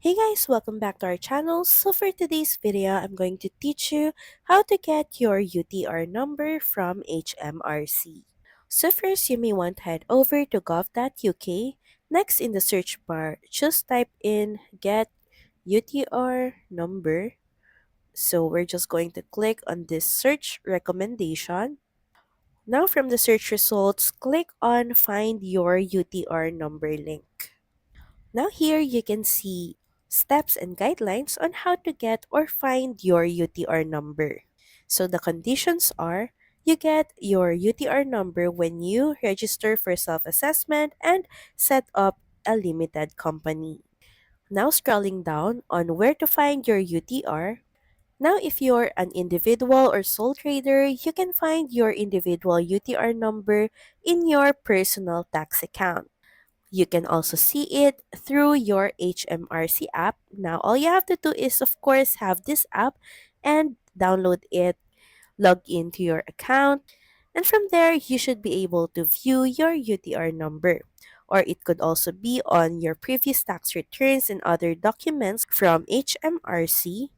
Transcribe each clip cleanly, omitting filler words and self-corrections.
Hey guys, welcome back to our channel. So for today's video, I'm going to teach you how to get your UTR number from HMRC. So first, you may want to head over to gov.uk. Next in the search bar, just type in get UTR number. So we're just going to click on this search recommendation. Now from the search results, click on find your UTR number link. Now here you can see steps and guidelines on how to get or find your UTR number. So the conditions are you get your UTR number when you register for self-assessment and set up a limited company. Now scrolling down on where to find your UTR. Now if you're an individual or sole trader, you can find your individual UTR number in your personal tax account. You can also see it through your HMRC app. Now, all you have to do is, of course, have this app and download it, log into your account, and from there, you should be able to view your UTR number. Or it could also be on your previous tax returns and other documents from HMRC.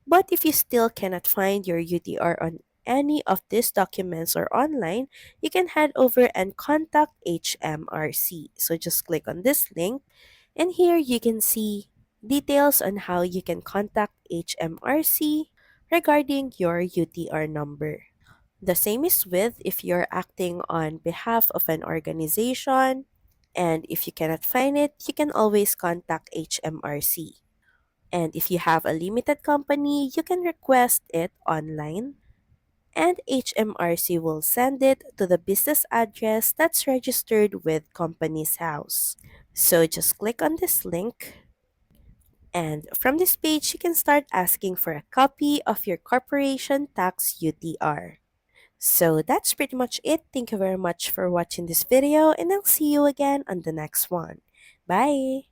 But if you still cannot find your UTR on any of these documents or online, you can head over and contact HMRC. So just click on this link, and here you can see details on how you can contact HMRC regarding your UTR number. The same is with if you're acting on behalf of an organization, and if you cannot find it, you can always contact HMRC. And if you have a limited company, you can request it online, and HMRC will send it to the business address that's registered with Companies House. So just click on this link, and from this page, you can start asking for a copy of your corporation tax UTR. So that's pretty much it. Thank you very much for watching this video, and I'll see you again on the next one. Bye!